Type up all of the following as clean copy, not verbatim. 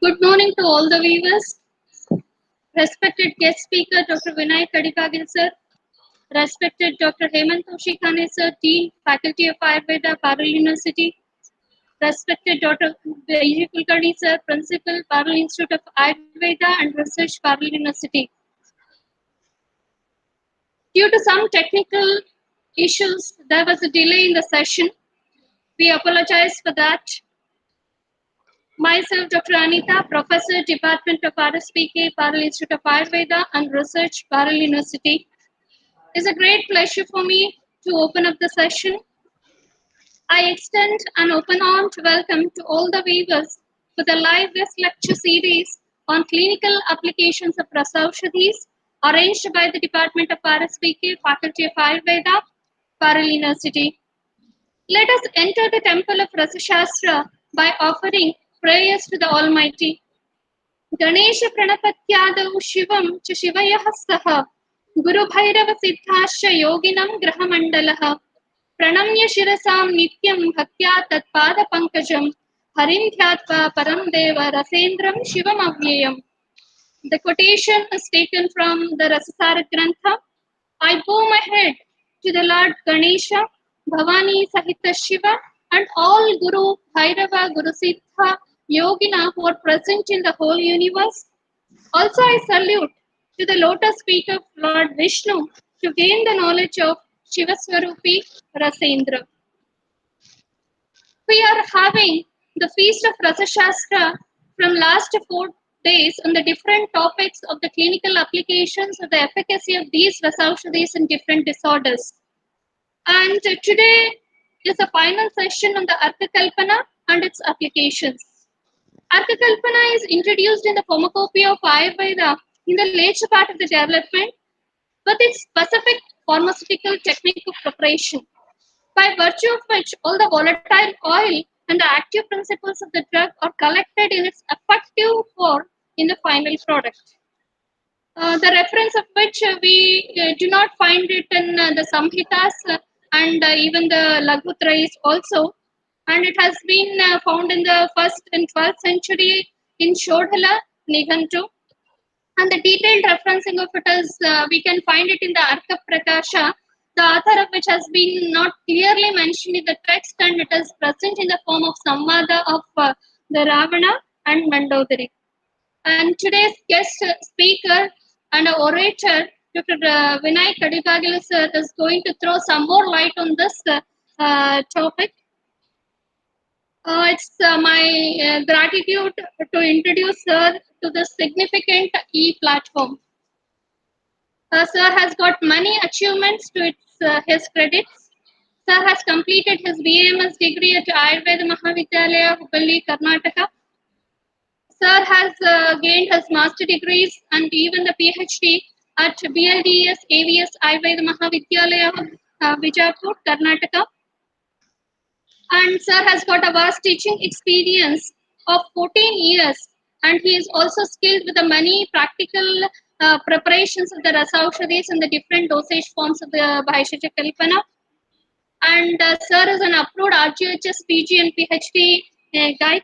Good morning to all the viewers. Respected guest speaker Dr. Vinay Kadipagil sir, respected Dr. Hemant Toshikhane sir, Dean, Faculty of Ayurveda, Parul University, respected Dr. Vijay Kulkarni sir, Principal, Parul Institute of Ayurveda and Research, Parul University. Due to some technical issues, there was a delay in the session. We apologize for that. Myself, Dr. Anita, Professor, Department of RSPK, Parul Institute of Ayurveda and Research, Parul University. It's a great pleasure for me to open up the session. I extend an open armed welcome to all the viewers for the live guest lecture series on clinical applications of Rasaushadhis arranged by the Department of RSPK, Faculty of Ayurveda, Parul University. Let us enter the temple of Rasashastra by offering prayers to the Almighty. Ganesh प्रणपत्यादौ शिवं च शिवयः सह गुरुभैरव सिद्धाश्च योगिनं ग्रहमण्डलः प्रणम्य शिरसां नित्यं भक्त्या तत्पादपङ्कजं हरिं ध्यात्वा परं देव रसेन्द्रं शिवमव्ययम्. The quotation is taken from the Rasasara Grantha. I bow my head to the Lord Ganesha, Bhavani Sahita Shiva, and all Guru, Bhairava, Guru Siddha, Yogina who are present in the whole universe. Also, I salute to the lotus feet of Lord Vishnu to gain the knowledge of Shiva Swarupi Rasendra. We are having the feast of Rasa Shastra from last 4 days on the different topics of the clinical applications of the efficacy of these Rasaushadhis in different disorders. And today is the final session on the Artha Kalpana and its applications. Artha Kalpana is introduced in the pharmacopoeia of Ayurveda in the later part of the development with its specific pharmaceutical technique of preparation, by virtue of which all the volatile oil and the active principles of the drug are collected in its effective form in the final product. The reference of which we do not find it in the Samhitas and even the Lagutrais also, and it has been found in the 1st and 12th century in Shodhala Nigantu. And the detailed referencing of it is, we can find it in the Arka Prakasha, the author of which has been not clearly mentioned in the text, and it is present in the form of Samvada of the Ravana and Mandodari. And today's guest speaker and orator, Dr. Vinay Kadipagil sir, is going to throw some more light on this topic. It's my gratitude to introduce sir to the significant e-platform. Sir has got many achievements to his credits. Sir has completed his BAMS degree at Ayurveda Mahavidyalaya, Hubballi, Karnataka. Sir has gained his master degrees and even the PhD at BLDS AVS Ayurveda Mahavidyalaya, Bijapur, Karnataka. And Sir has got a vast teaching experience of 14 years, and he is also skilled with the many practical preparations of the Rasaushadhis and the different dosage forms of the Bhaishya Kalpana. And Sir is an approved RGHS PG and PhD guide.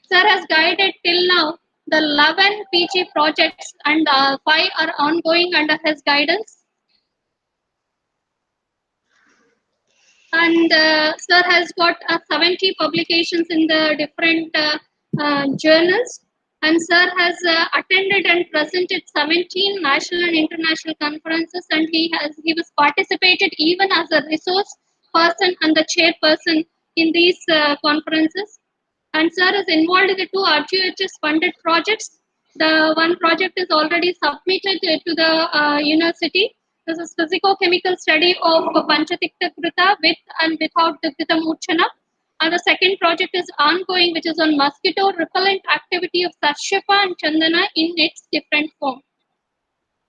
Sir has guided till now the 11 PG projects, and 5 are ongoing under his guidance. And Sir has got 70 publications in the different journals. And Sir has attended and presented 17 national and international conferences, and he was participated even as a resource person and the chairperson in these conferences. And Sir is involved in the 2 RGHS funded projects. The one project is already submitted to the university. This is physicochemical study of Panchatikta Kruta with and without Dikta Murchana. And the second project is ongoing, which is on mosquito repellent activity of Sarshipa and Chandana in its different form.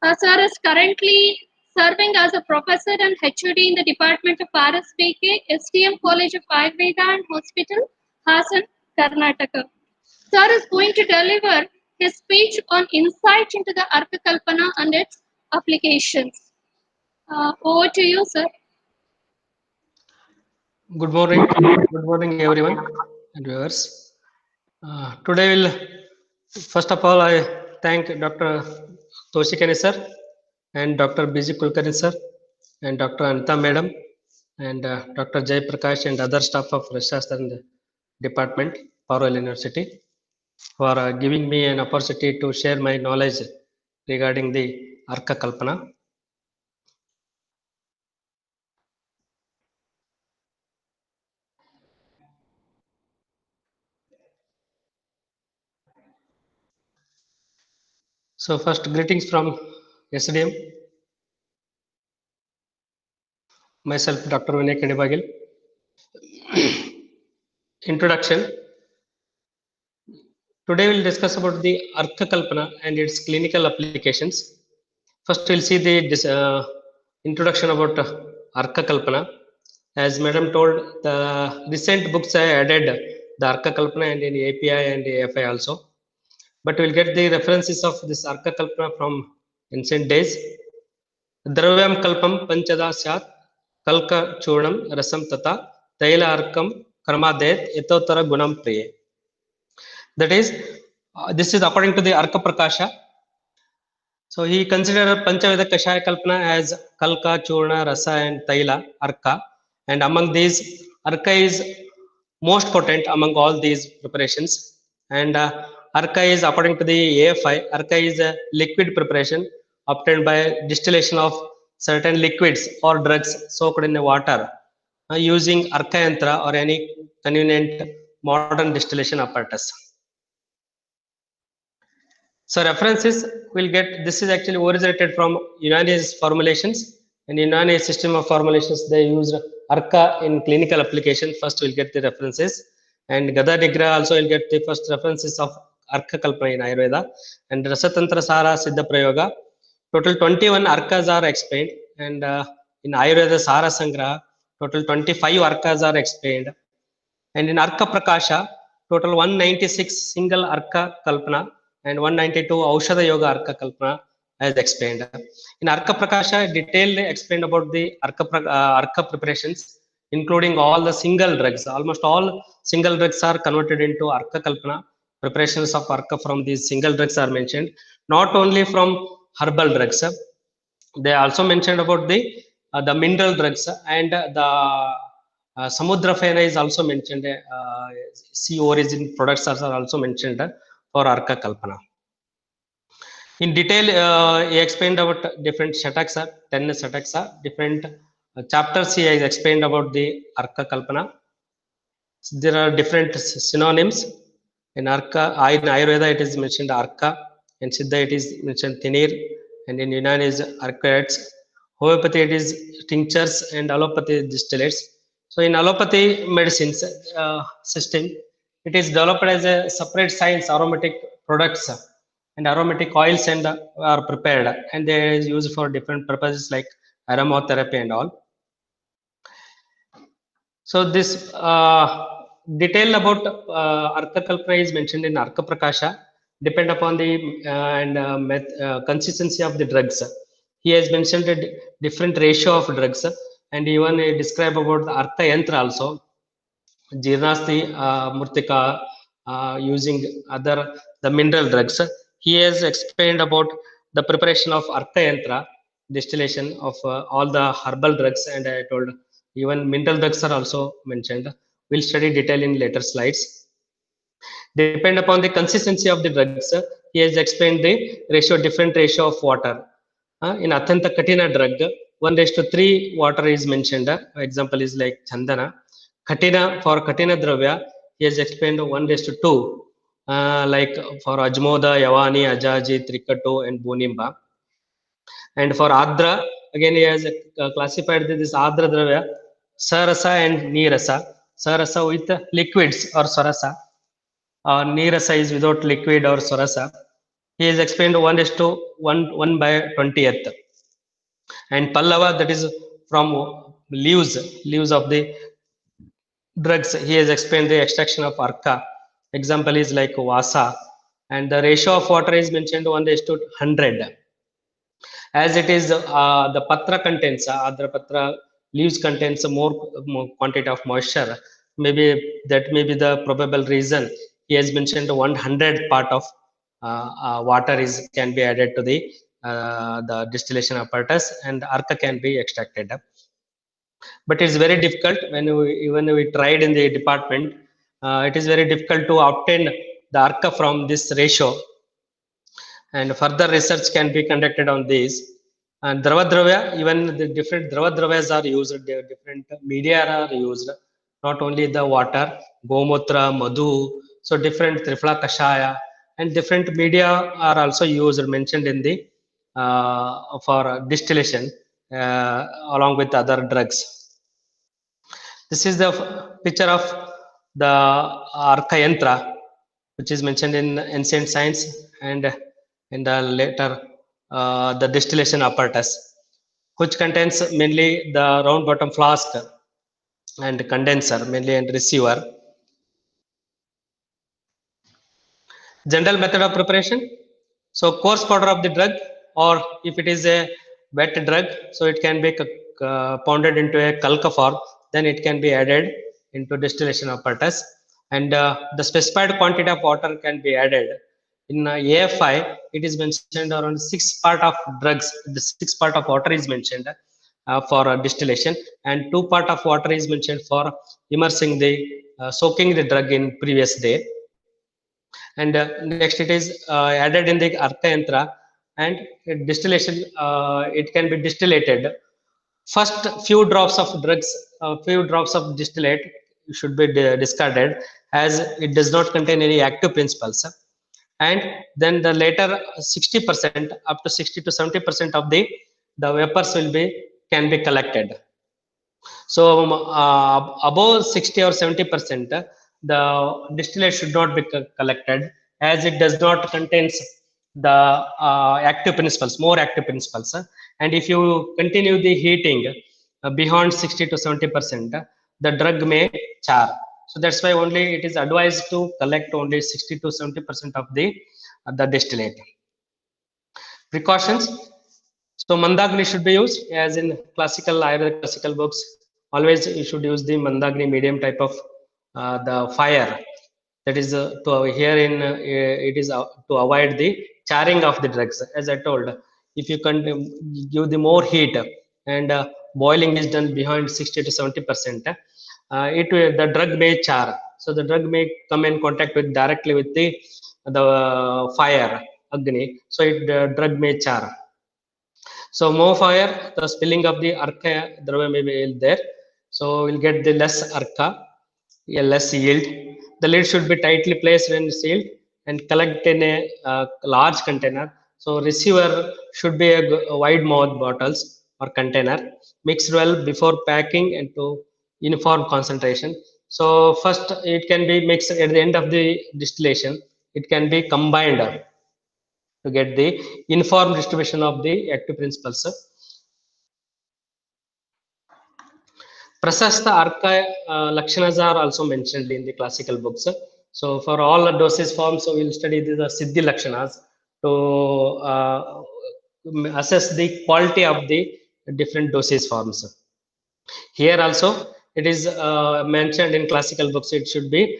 Sir is currently serving as a professor and HOD in the Department of RSPK, STM College of Ayurveda and Hospital, Hassan, Karnataka. Sir is going to deliver his speech on insight into the Artha Kalpana and its applications. Over to you, sir. Good morning, everyone and viewers. Today we'll First of all, I thank Dr. Toshikani sir and Dr. B.G. Kulkarni sir and Dr. Anita madam and Dr. Jay Prakash and other staff of Rashastra Department, Parallel University, for giving me an opportunity to share my knowledge regarding the Arka Kalpana. So first, greetings from SDM. Myself, Dr. Vinay Kadibagil. Introduction. Today we'll discuss about the Arka Kalpana and its clinical applications. First, we'll see the introduction about Arka Kalpana. As Madam told, the recent books I added the Arka Kalpana and in API and AFI also. But we'll get the references of this Arka Kalpana from ancient days. Dravyam Kalpam Panchada Syat Kalka Churnam Rasam Tata Taila Arkam Karmadet Etotara Gunam Priye. That is, this is according to the Arka Prakasha. So he considered Panchaveda Kashaya Kalpana as Kalka, Churna, Rasa, and Taila, Arka. And among these, Arka is most potent among all these preparations. And Arka is, according to the AFI, Arka is a liquid preparation obtained by distillation of certain liquids or drugs soaked in water using Arka Yantra or any convenient modern distillation apparatus. So references will get, this is actually originated from Unani's formulations, and Unani system of formulations, they use Arka in clinical application. First we'll get the references, and Gada Nigra also will get the first references of Arka Kalpana in Ayurveda, and Rasatantra Sara Siddha Prayoga. Total 21 Arkas are explained, and in Ayurveda Sara Sangraha, total 25 Arkas are explained, and in Arka Prakasha, total 196 single Arka Kalpana and 192 Aushadha Yoga Arka Kalpana as explained. In Arka Prakasha, detailed explained about the Arka preparations, including all the single drugs. Almost all single drugs are converted into Arka Kalpana. Preparations of Arka from these single drugs are mentioned, not only from herbal drugs. They also mentioned about the mineral drugs and the Samudra Fena is also mentioned. Sea origin products are also mentioned for Arka Kalpana. In detail, he explained about different Shataksa, 10 Shataksa, different chapters he has explained about the Arka Kalpana. There are different synonyms. In Arka, in Ayurveda it is mentioned Arka, in Siddha it is mentioned Thinir, and in Unani is Arcates. Homeopathy it is tinctures, and allopathy distillates. So in allopathy medicines system, it is developed as a separate science, aromatic products and aromatic oils and are prepared, and they are used for different purposes like aromatherapy and all. So this detail about Arka Kalpana is mentioned in Arka Prakasha, depend upon the consistency of the drugs. He has mentioned a different ratio of drugs, and even describe about the Arka Yantra also, Jirnasti, Murtika, using other the mineral drugs. He has explained about the preparation of Arka Yantra, distillation of all the herbal drugs, and I told even mineral drugs are also mentioned. We'll study detail in later slides. Depend upon the consistency of the drugs, he has explained the ratio, different ratio of water. In Athanta Katina drug, 1:3 water is mentioned. Example is like Chandana. Katina, for Katina Dravya, he has explained 1:2. Like for Ajmoda, Yavani, Ajaji, Trikato, and Bonimba. And for Adra, again he has classified this Adra Dravya, Sarasa and Nirasa. Sarasa with liquids or Sarasa. Nirasa is without liquid or Sarasa. He has explained 1:1/20th. And Pallava, that is from leaves of the drugs. He has explained the extraction of Arka. Example is like Vasa. And the ratio of water is mentioned 1:100. As it is the patra contains Adra patra leaves contains more quantity of moisture, maybe that may be the probable reason he has mentioned 100 part of water can be added to the distillation apparatus, and arca can be extracted. But it's very difficult when we tried in the department. It is very difficult to obtain the arca from this ratio, and further research can be conducted on this. And dravadravya, even the different dravadravyas are used, different media are used, not only the water, gomutra, madhu, so different trifla kashaya and different media are also used, mentioned in the for distillation along with other drugs. This is the picture of the arca yantra, which is mentioned in ancient science and in the later the distillation apparatus, which contains mainly the round bottom flask and condenser mainly and receiver. General method of preparation. So coarse powder of the drug, or if it is a wet drug, so it can be pounded into a kalka form, then it can be added into distillation apparatus, and the specified quantity of water can be added. In AFI, it is mentioned around 6 part of drugs, the 6 part of water is mentioned for distillation, and 2 part of water is mentioned for immersing the soaking the drug in previous day. And next it is added in the arca yantra, and distillation, it can be distillated. First few drops of drugs, few drops of distillate should be discarded, as it does not contain any active principles, and then the later 60% up to 60 to 70% of the vapors will be can be collected. So above 60 or 70%, the distillate should not be collected, as it does not contains the active principles, more active principles. And if you continue the heating beyond 60 to 70%, the drug may char. So that's why only it is advised to collect only 60 to 70% of the distillate. Precautions. So mandagni should be used, as in classical Ayurvedic classical books. Always you should use the mandagni medium type of the fire. That is to here in it is to avoid the charring of the drugs. As I told, if you can give the more heat and boiling is done behind 60 to 70%, it the drug may char. So the drug may come in contact with directly with the fire agni. So the drug may char. So more fire, the spilling of the arca dravya may be there. So we'll get the less arca, less yield. The lid should be tightly placed and sealed and collect in a large container. So receiver should be a wide mouth bottles or container, mixed well before packing into uniform concentration. So first it can be mixed at the end of the distillation. It can be combined to get the uniform distribution of the active principles. Prasasta arca lakshanas are also mentioned in the classical books. So for all the dosage forms, so we'll study the siddhi lakshanas to assess the quality of the different dosage forms. Here also it is mentioned in classical books, it should be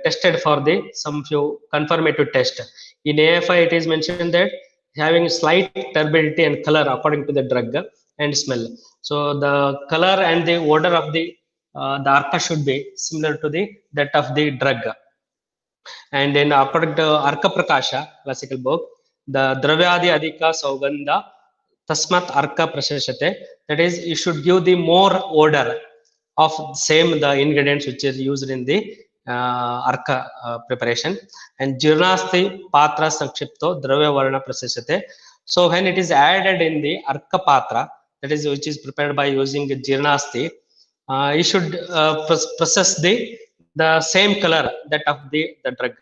tested for the some few confirmative test. In AFI it is mentioned that having slight turbidity and color according to the drug and smell. So the color and the odor of the arca should be similar to the that of the drug. And in according to Arka Prakasha classical book, the Dravyadi Adhika Saugandha Tasmat Arka Prashashate, that is, you should give the more odor of same the ingredients which is used in the Arka preparation. And Jirnasti Patra Sankshipto Dravya Varna Prashashate. So when it is added in the Arka Patra, that is which is prepared by using Jirnasti, you should process the same color that of the drug,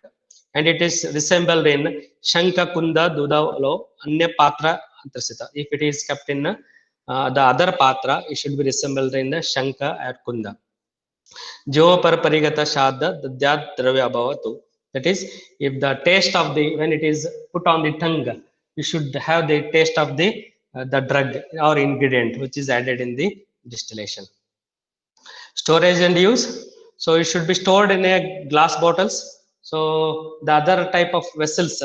and it is resembled in Shanka Kunda Dudalo Anya Patra Antrasita. If it is kept in the other Patra, it should be resembled in the Shanka or Kunda. Jova par parigata shadda dadyat dravya bhavatu. That is, if the taste of the, when it is put on the tongue, you should have the taste of the drug or ingredient which is added in the distillation. Storage and use. So it should be stored in a glass bottles. So the other type of vessels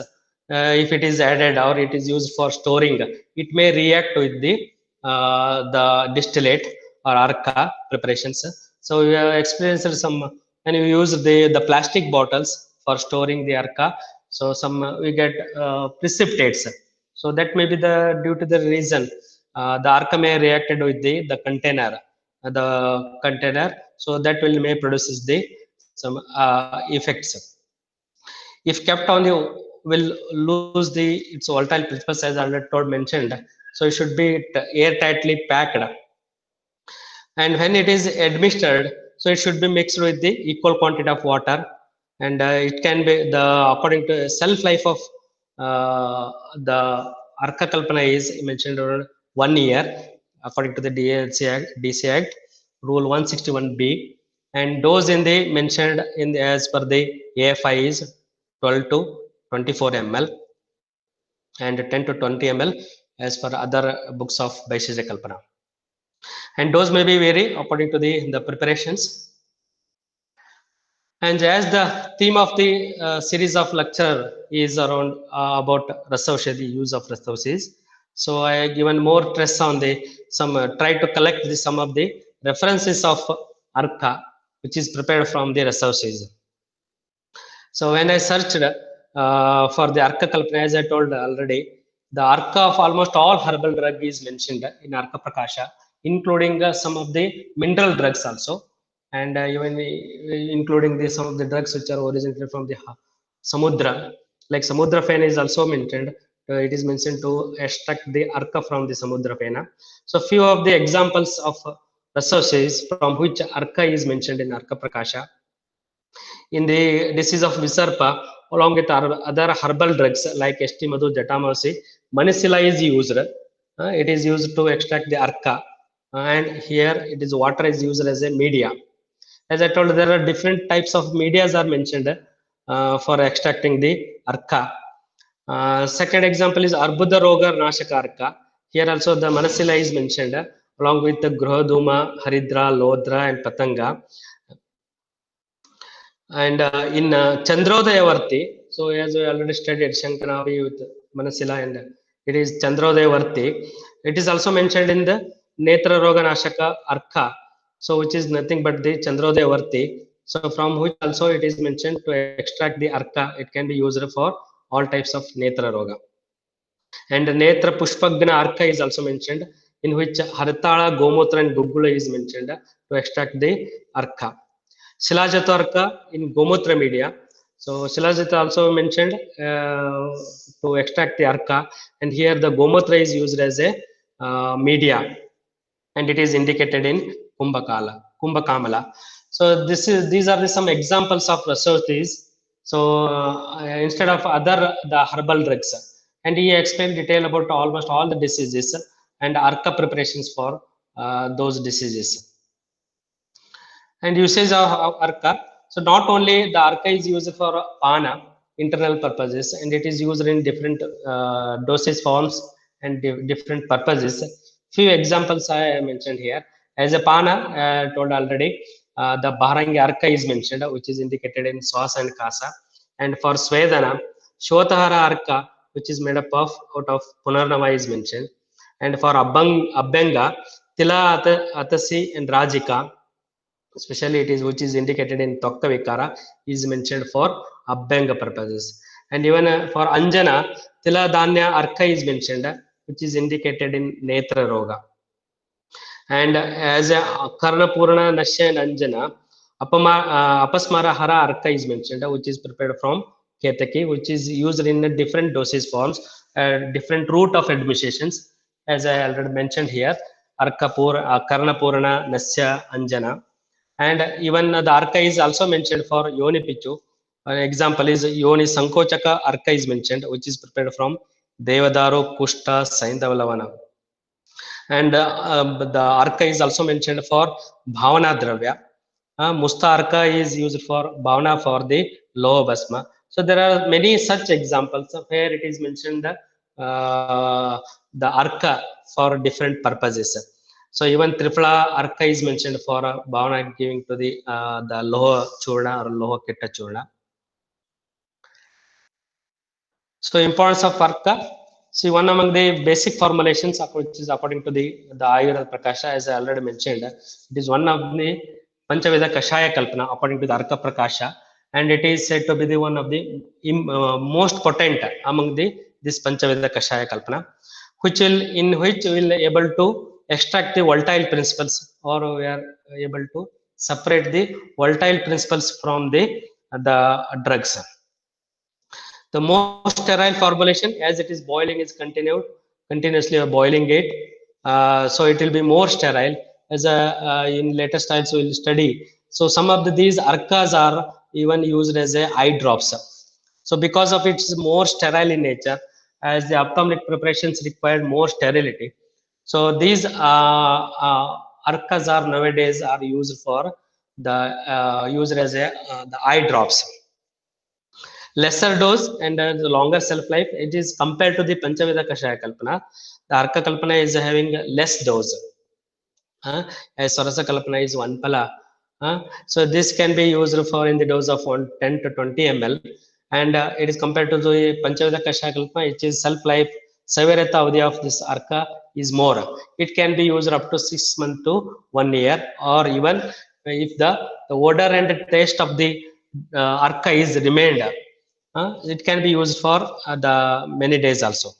if it is added or it is used for storing, it may react with the distillate or arca preparations. So we have experienced some, and we use the plastic bottles for storing the arca. So some we get precipitates. So that may be the due to the reason the arca may reacted with the container, so that will may produces the some effects. If kept on the will lose the its volatile principles as already told mentioned. So it should be airtightly packed, and when it is administered, so it should be mixed with the equal quantity of water, and it can be the according to shelf life of the arca kalpana is mentioned around 1 year according to the DC Act rule 161b, and dose in the mentioned in the, as per the AFI is 12 to 24 ml and 10 to 20 ml as per other books of Vaisheshya Kalpana. And dose may be vary according to the preparations. And as the theme of the series of lecture is around about Rasaushi, the use of Rasaushis, so I given more stress on the some try to collect the some of the references of arca which is prepared from the Rasaushis. So when I searched for the arca kalpana, as I told already, the arca of almost all herbal drug is mentioned in Arka Prakasha, including some of the mineral drugs also, and even including the some of the drugs which are originated from the samudra, like samudra fen is also mentioned. It is mentioned to extract the arca from the samudra fena. So few of the examples of resources from which arca is mentioned in Arka Prakasha. In the disease of Visarpa, along with other herbal drugs like St. Madhu, Jatamasi, Manicilla is used. It is used to extract the arca, and here it is water is used as a media. As I told, there are different types of medias are mentioned for extracting the arca. Second example is Arbuda Roga Nashaka arca. Here also the Manicilla is mentioned along with the Grahaduma, Haridra, Lodra, and Patanga. And in Chandrodayavarti, so as we already studied Shankanavi with Manasila, and it is Chandrodayavarti. It is also mentioned in the Netra Roga Nashaka Arka, so which is nothing but the Chandrodayavarti. So from which also it is mentioned to extract the Arka. It can be used for all types of Netra Roga. And Netra Pushpagna Arka is also mentioned, in which Haritala, Gomutra, and Gugula is mentioned to extract the Arka. Shilajita arca in Gomutra media. So Shilajita also mentioned to extract the arca, and here the Gomutra is used as a media, and it is indicated in Kumbhakamala. So these are some examples of resources. So instead of other the herbal drugs, and he explained detail about almost all the diseases and arca preparations for those diseases. And usage of arca. So not only the arca is used for pana internal purposes, and it is used in different dosage forms and different purposes. Few examples I mentioned here. As a pana, told already, the Bharangi arca is mentioned, which is indicated in Swasa and Kasa. And for Svedana, Shotahara arca, which is made up of out of Punarnava, is mentioned. And for Abbenga, Tila, Atasi, and Rajika, especially it is which is indicated in Tokka Vikara, is mentioned for Abhyanga purposes. And even for Anjana, Tila Dhanya Arka is mentioned, which is indicated in Netra Roga. And as a Karnapurana, Nashya, and Anjana, Apasmara Hara Arka is mentioned, which is prepared from Ketaki, which is used in different dosage forms, different route of administrations, as I already mentioned here, Karnapurana, Nasya, Anjana. And even the arca is also mentioned for Yoni Pichu. An example is Yoni Sankochaka arca is mentioned, which is prepared from Devadaru, Kushta, Saindavalavana. And the arca is also mentioned for Bhavana Dravya. Musta arca is used for Bhavana for the Loha Basma. So there are many such examples of where it is mentioned the arca for different purposes. So even Tripla arca is mentioned for Bhavana giving to the Loha Churna or Loha Kitta Churna. So importance of Arka. See, one among the basic formulations which is according to the Ayurveda Prakasha, as I already mentioned, it is one of the Panchaveda Kashaya Kalpana according to the Arka Prakasha, and it is said to be the one of the most potent among the this Panchaveda Kashaya Kalpana, which will able to extract the volatile principles, or we are able to separate the volatile principles from the drugs. The most sterile formulation, as it is boiling, is continuously boiling it, so it will be more sterile. As in later styles we will study. So some of these arkas are even used as a eye drops. So because of its more sterile in nature, as the ophthalmic preparations require more sterility, so these arkas are nowadays are used for the used as a the eye drops. Lesser dose and the longer shelf life. It is compared to the Panchaveda Kashaya Kalpana. The Arka Kalpana is having less dose. As Sarasa Kalpana is 1 pala. So this can be used for in the dose of 10 to 20 ml. And it is compared to the Panchaveda Kashaya Kalpana, which is shelf life, Savirata Avadhi of this Arka is more. It can be used up to 6 months to 1 year, or even if the odor and taste of the Arka is remained, it can be used for the many days also.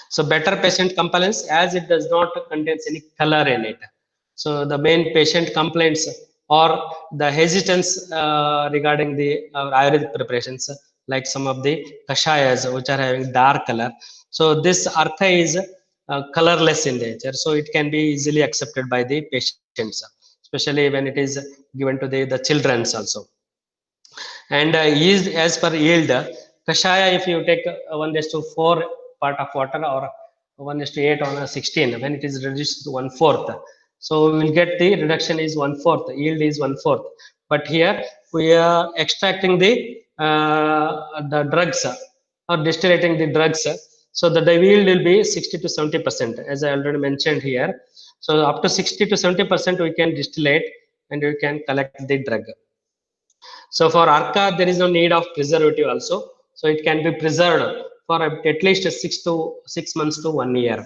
So better patient compliance, as it does not contain any color in it. So the main patient complaints or the hesitance regarding the Ayurvedic preparations, like some of the kashayas which are having dark color. So this arka is colorless in nature, so it can be easily accepted by the patients, especially when it is given to the children's also. And yield, as per yield, kashaya, if you take 1:4 part of water, or 1:8 on a 16, when it is reduced to 1/4, so we will get the reduction is 1/4, yield is 1/4. But here we are extracting the drugs, or distillating the drugs, so the yield will be 60 to 70%, as I already mentioned here. So up to 60 to 70% we can distillate, and we can collect the drug. So for Arka, there is no need of preservative also. So it can be preserved for at least 6 months to 1 year.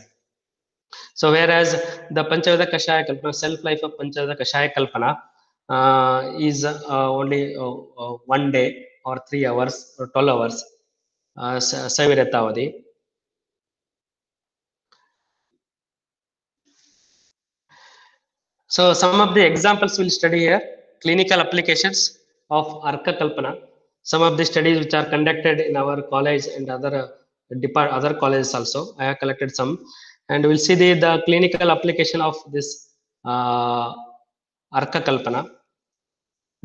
So whereas the Panchaveda Kashaya Kalpana, shelf life of Panchaveda Kashaya Kalpana is only 1 day or 3 hours or 12 hours. Saviratavadi. So some of the examples we'll study here: clinical applications of Arka Kalpana. Some of the studies which are conducted in our college and other colleges also. I have collected some, and we'll see the clinical application of this Arka Kalpana.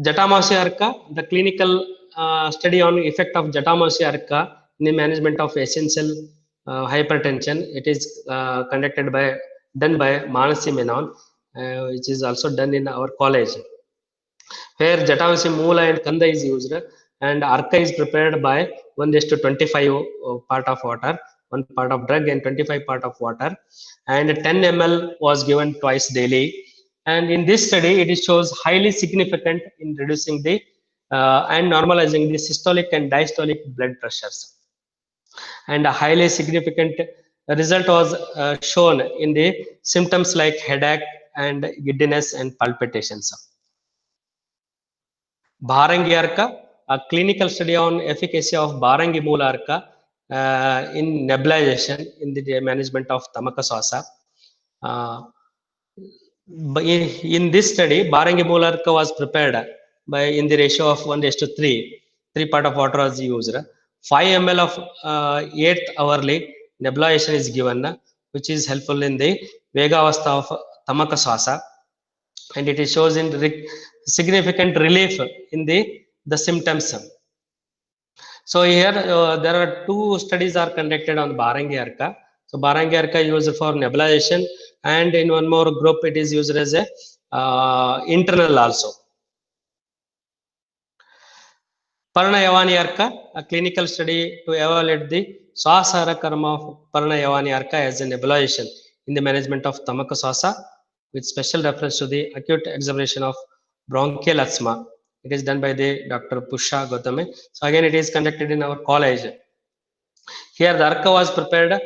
Jatamausi Arka, the clinical study on effect of Jatamausi Arka in the management of essential hypertension. It is done by Manasi Menon, which is also done in our college. Here Jatamausi Moola and Kanda is used, and Arka is prepared by 1:25 part of water, 1 part of drug and 25 part of water, and 10 ml was given twice daily. And in this study, it shows highly significant in reducing the and normalizing the systolic and diastolic blood pressures. And a highly significant result was shown in the symptoms like headache and giddiness and palpitations. Bharangi Arka, a clinical study on efficacy of Bharangi Moola Arka in nebulization in the management of Tamakaswasa. In this study, Bharangi Moola Arka was prepared in the ratio of 1:3. 3 part of water was used. 5 ml of 8th hourly nebulization is given, which is helpful in the Vegavastha of Tamakaswasa, and it shows in significant relief in the symptoms. So here there are 2 studies are conducted on Bharangi Arka. So Bharangi Arka is used for nebulization, and in one more group it is used as a internal also. Parnayavani Arka, a clinical study to evaluate the Swasara Karma of Parnayavani Arka as a nebulization in the management of Tamakaswasa, with special reference to the acute exacerbation of bronchial asthma. It is done by the Dr. Pusha Gautame. So again, it is conducted in our college. Here the ARCA was prepared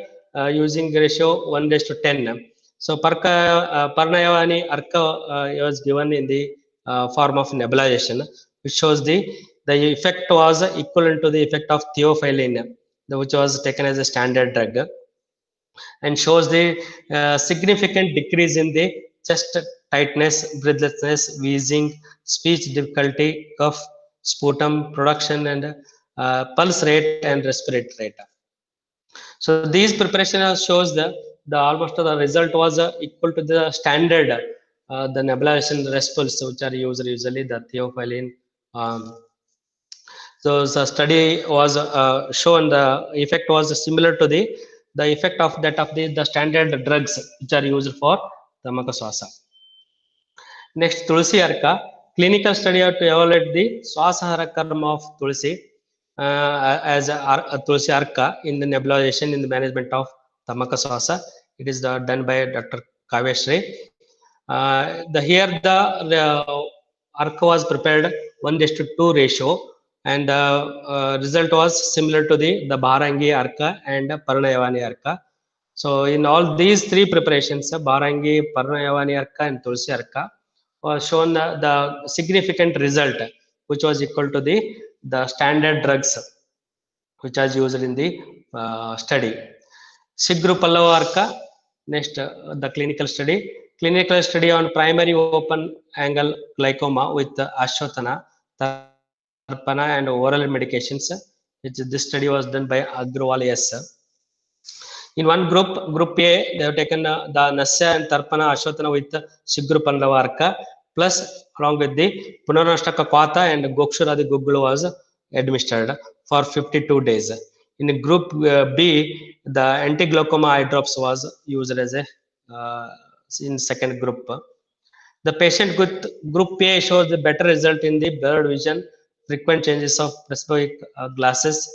using ratio 1:10. So Parnayavani ARCA was given in the form of nebulization, which shows the effect was equivalent to the effect of theophylline, which was taken as a standard drug, and shows the significant decrease in the chest tightness, breathlessness, wheezing, speech difficulty, cough, sputum production, and pulse rate and respiratory rate. So these preparation shows the almost the result was equal to the standard the nebulization response which are used usually the theophylline. Um, so the study was shown the effect was similar to the effect of that of the standard drugs which are used for Tamakaswasa. Next, Tulsi Arka. Clinical study to evaluate the Swasahara karma of Tulsi as a Tulsi Arka in the nebulization in the management of Tamakaswasa. It is done by Dr. Kaveshri. Here the Arka was prepared 1:2 ratio, and result was similar to the Bharangi Arka and Paranayavani Arka. So in all these three preparations, Bharangi, Paranayavani Arka, and Tulsi Arka, was shown the significant result, which was equal to the standard drugs which was used in the study. Sigru Pallava Arka. Next, the clinical study on primary open angle glaucoma with Ashwatthana, Tarpana, and oral medications. This study was done by Agrawal S. In one group, Group A, they have taken the Nasya and Tarpana Ashwatthana with Sigru Pandavarka, plus along with the Punarashtaka Kwata and Gokshuradi Gugulu was administered for 52 days. In Group B, the anti-glaucoma eye drops was used as a in second group. The patient with Group A shows the better result in the blurred vision, frequent changes of presbyopia glasses,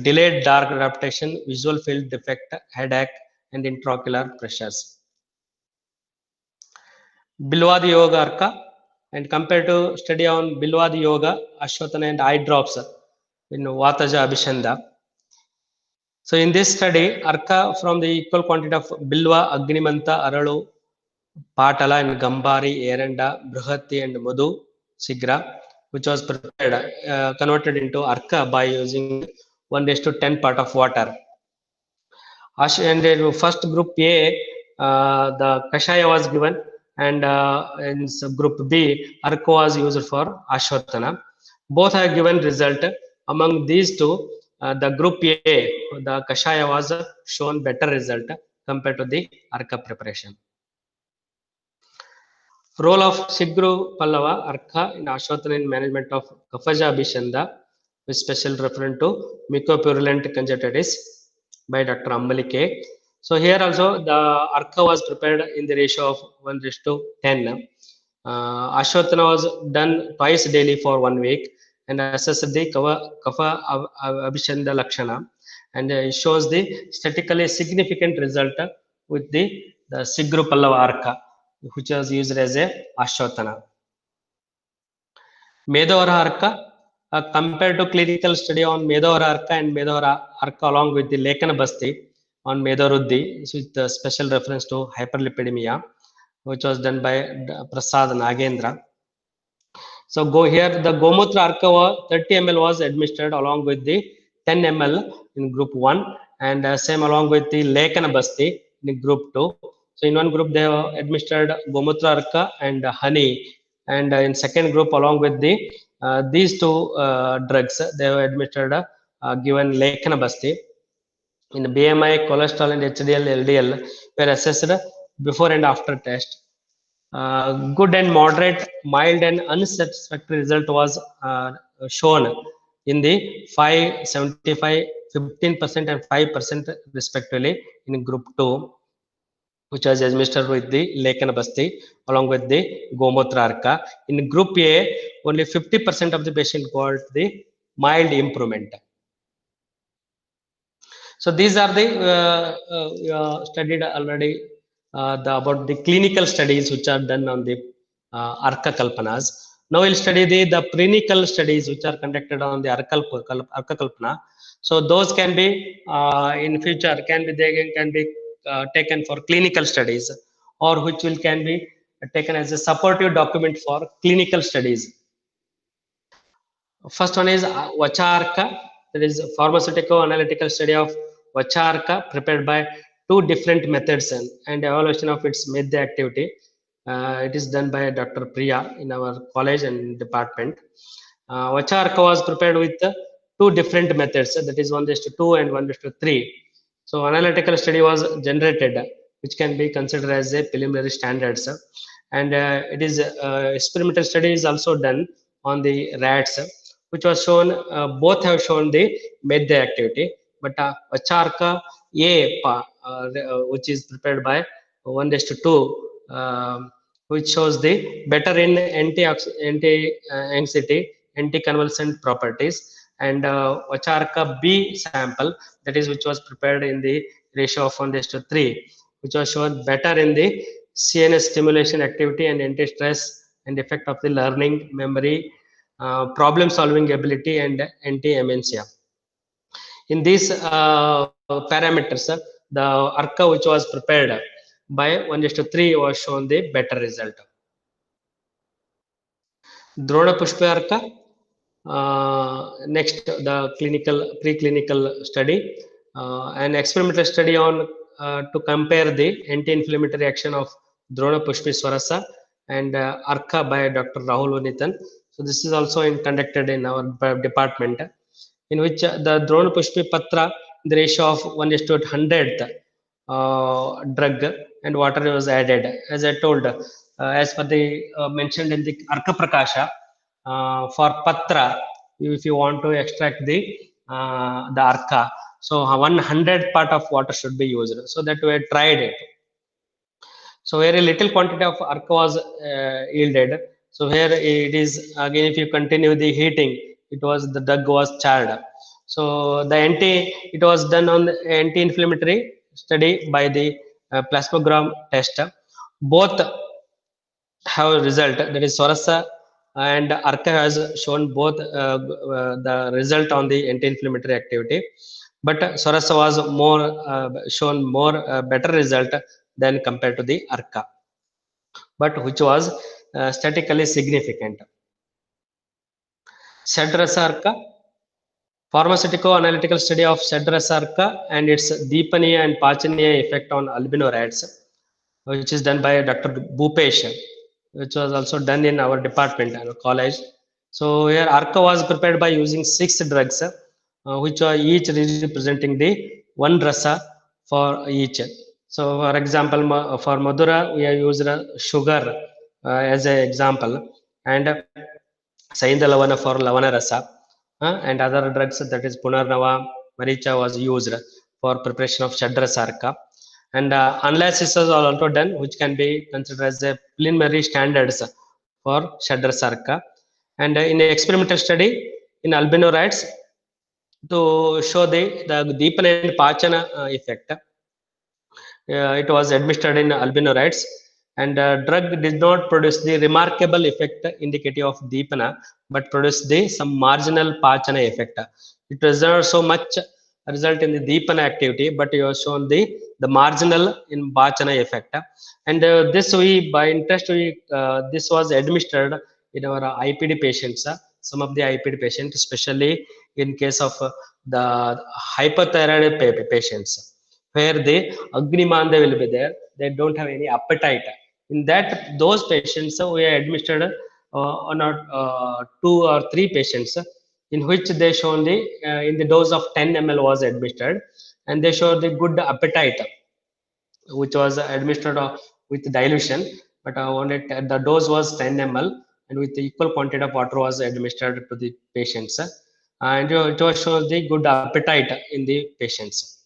delayed dark adaptation, visual field defect, headache, and intraocular pressures. Bilwadi Yoga Arka, and compared to study on Bilwadi Yoga, Ashwatthana, and eye drops in Vataja Abhishanda. So in this study, Arka from the equal quantity of Bilwa, Agnimanta, Aralu, Patala, and Gambari, Eranda, Brihati, and Madhu, Sigra, which was prepared, converted into Arka by using 1:10 part of water. And in first group A, the Kashaya was given, and in group B, Arka was used for Ashwatthana. Both have given result. Among these two, the group A, the Kashaya was shown better result compared to the Arka preparation. Role of Sigru Pallava Arka in Ashwatthana in management of Kafaja Abhishanda, with special reference to mucopurulent conjunctivitis by Dr. Ambali K. So here also the Arka was prepared in the ratio of 1:10. Ashwatthana was done twice daily for 1 week and assessed the Kafa Abhishanda Lakshana, and it shows the statistically significant result with the Sigru Pallava Arka, which was used as a Ashwatthana. Medhavara Arka, compared to clinical study on Medhavara Arka and Medhavara Arka along with the Lekana Basti on Medharuddhi, with the special reference to hyperlipidemia, which was done by Prasad Nagendra. So go here, the Gomutra Arka was 30 ml was administered along with the 10 ml in group 1, and same along with the Lekana Basti in group 2. So in one group they have administered Gomutra Arka and honey, and in second group along with the these two drugs they have administered given Lekana Basti. In BMI, cholesterol, and HDL, LDL were assessed before and after test. Good and moderate, mild and unsatisfactory result was shown in the 5, 75, 15% and 5% respectively in group 2, which was administered with the Lekana Basti along with the Gomutra Arka. In group A, only 50% of the patient got the mild improvement. So these are the studied already about the clinical studies which are done on the Arka Kalpanas. Now we'll study the clinical studies which are conducted on the Arka Kalpana. So those can be in future they can be taken for clinical studies, or which will can be taken as a supportive document for clinical studies. First one is Vacharka, that is pharmaceutical analytical study of Vacharka prepared by two different methods and evaluation of its method activity. It is done by Dr. Priya in our college and department. Vacharka was prepared with two different methods, that is 1:2 and 1:3. So analytical study was generated, which can be considered as a preliminary standards, and it is experimental study is also done on the rats, which was shown, both have shown the method activity, but Vacharka A, which is prepared by 1:2, which shows the better in anti-anxiety, anti-convulsant properties, and Vacharka B sample, that is which was prepared in the ratio of 1:3, which was shown better in the CNS stimulation activity and anti-stress and effect of the learning, memory, problem solving ability, and anti-amnesia. In these parameters, the ARCA which was prepared by 1:3 was shown the better result. Drona Pushpa ARCA, next the preclinical study, an experimental study on to compare the anti-inflammatory action of Drona Pushpi Swarasa and ARCA by Dr. Rahul Vanithan. So this is also conducted in our department, in which the Drona Pushpi Patra, the ratio of 1:100th drug and water was added. As I told, as per the mentioned in the Arka Prakasha, for Patra, if you want to extract the Arka, so 100 part of water should be used. So that we tried it. So very little quantity of Arka was yielded. So here it is again, if you continue the heating, the drug was charred. So it was done on the anti-inflammatory study by the plasmagram test. Both have a result, that is Swarasa and Arka has shown both the result on the anti-inflammatory activity, but Swarasa was more shown more better result than compared to the Arka, but which was statistically significant. Shadrasarka, pharmaceutical analytical study of Shadrasarka and its Deepaniya and Pachaniya effect on albino rats, which is done by Dr. Bhupesh, which was also done in our department and college. So here Arka was prepared by using 6 drugs, which are each representing the one rasa for each. So for example, for Madura, we have used sugar as an example, and Saindalavana for Lavana rasa, and other drugs, that is Punarnava, Maricha was used for preparation of Shadrasarka. And analysis is also done, which can be considered as a preliminary standards for Shadrasarka. And in the experimental study in albino rats, to show the Deepana and Pachana effect, it was administered in albino rats, and drug did not produce the remarkable effect indicative of Deepana, but produced the some marginal Pachana effect. It does not so much result in the Deepana activity, but you have shown the marginal in Pachana effect. And this we, by interest, this was administered in our IPD patients, some of the IPD patients, especially in case of the hyperthyroid patients, where the Agni-manda will be there, they don't have any appetite. In those patients, we administered on 2 or 3 patients, in which they shown in the dose of 10 ml was administered, and they showed the good appetite, which was administered with dilution, but the dose was 10 ml, and with the equal quantity of water was administered to the patients, and it was shows the good appetite in the patients.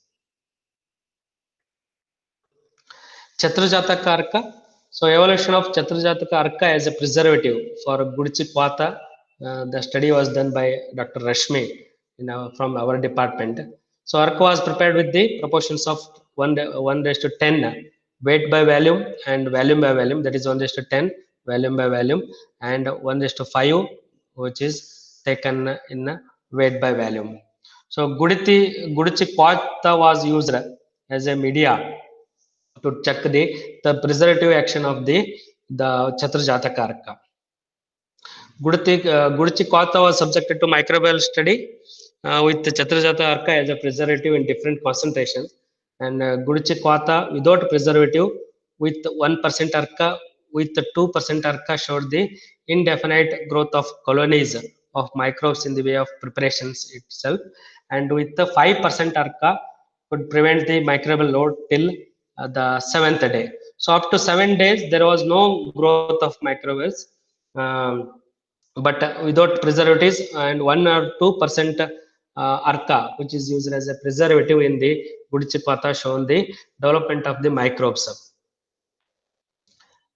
Chaturjataka Arka. So evaluation of Chaturjataka Arka as a preservative for Gudchipata. The study was done by Dr. Rashmi from our department. So Arka was prepared with the proportions of 1:10 weight by volume and volume by volume, that is 1:10, volume by volume, and 1:5, which is taken in weight by volume. So Gudichi Quata was used as a media to check the preservative action of the Chaturjataka Arka. Gudichi Quata was subjected to microbial study with the Chaturjata Arka as a preservative in different concentrations, and Gudichi Quata without preservative with 1% Arka with 2% Arka showed the indefinite growth of colonies of microbes in the way of preparations itself, and with the 5% Arka could prevent the microbial load till the 7th day. So up to 7 days there was no growth of microbes. Um, but without preservatives, and 1 or 2% arca, which is used as a preservative in the Gudichipata, shown the development of the microbes.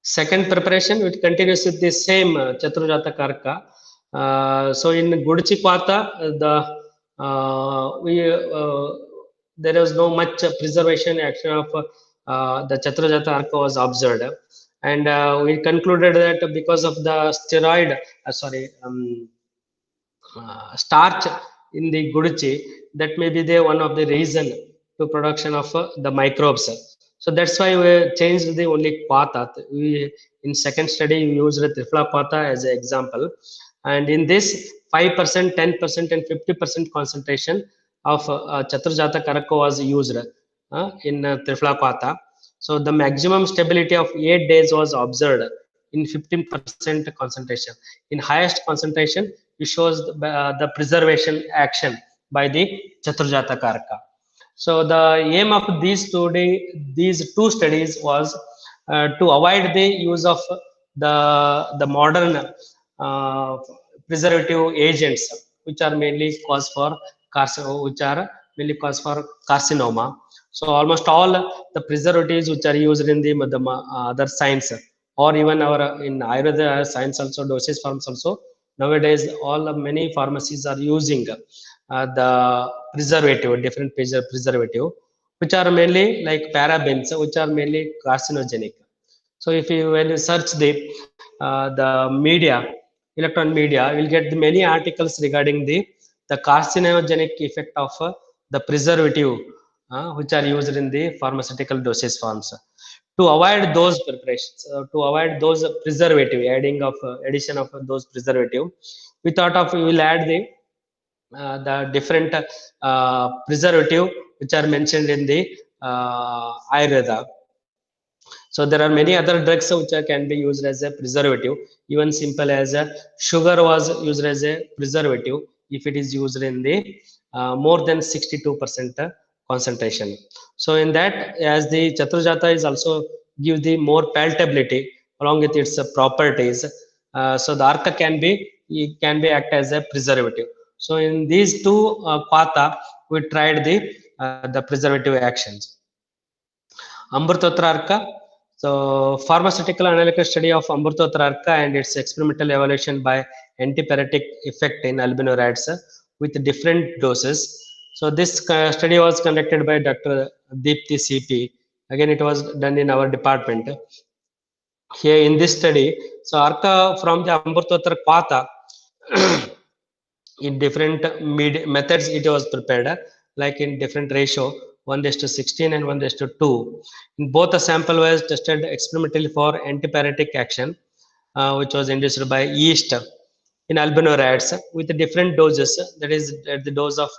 Second preparation, it continues with the same Chaturjataka arca. So in Gudichipata, there was no much preservation action of the Chaturjata arca was observed, and we concluded that because of the steroid, starch in the Gudichi, that may be the one of the reason to production of the microbes. So that's why we changed the only Quata. We in second study we used the Trifla Quata as an example, and in this 5%, 10%, and 50% concentration of Chaturjata Karaka was used in Trifla Quata. So the maximum stability of 8 days was observed in 15% concentration. In highest concentration, it shows the preservation action by the Chaturjata Karaka. So the aim of these two studies was to avoid the use of the modern preservative agents, which are mainly cause for carcinoma. So almost all the preservatives which are used in the other science, or even our in Ayurveda science also, dosage forms also, nowadays many pharmacies are using the preservative, different preservative, which are mainly like parabens, which are mainly carcinogenic. So if you when you search the media, electron media, you will get the many articles regarding the carcinogenic effect of the preservative which are used in the pharmaceutical dosage forms. To avoid those preparations, to avoid those preservative, addition of those preservative, we thought of we will add the different preservative which are mentioned in the Ayurveda. So there are many other drugs which can be used as a preservative. Even simple as sugar was used as a preservative if it is used in the more than 62% concentration. So in that, as the Chaturjata is also give the more palatability along with its properties. So the arca can be act as a preservative. So in these two pata, we tried the preservative actions. Amrutatra arca. So pharmaceutical analytical study of Amrutatra arca and its experimental evaluation by antipyretic effect in albino rats with different doses. So this study was conducted by Dr. Deepti CP. Again, it was done in our department. Here in this study, so arca from the Amrutatra Quata in different methods it was prepared, like in different ratio 1:16 and 1:2. In both the sample was tested experimentally for antipyretic action, which was induced by yeast in albino rats with different doses, that is at the dose of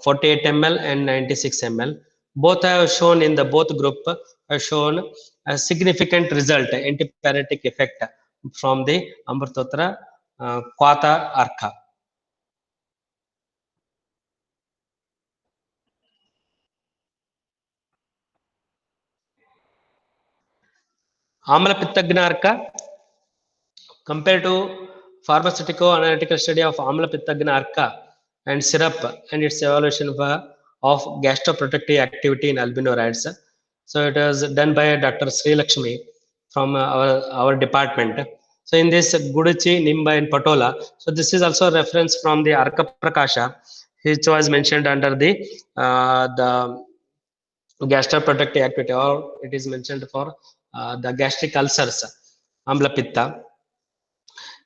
48 ml and 96 ml. Both have shown in the both group have shown a significant result, antipyretic effect from the Amrutatra Quata arca. Amla arca, compared to pharmaceutical analytical study of Amla arca and syrup and its evaluation of gastroprotective activity in albino rats. So it was done by Dr. Sri Lakshmi from our department. So in this Gudichi, Nimba and Patola, so this is also a reference from the Arka Prakasha, which was mentioned under the gastroprotective activity, or it is mentioned for the gastric ulcers. Amla Pitta.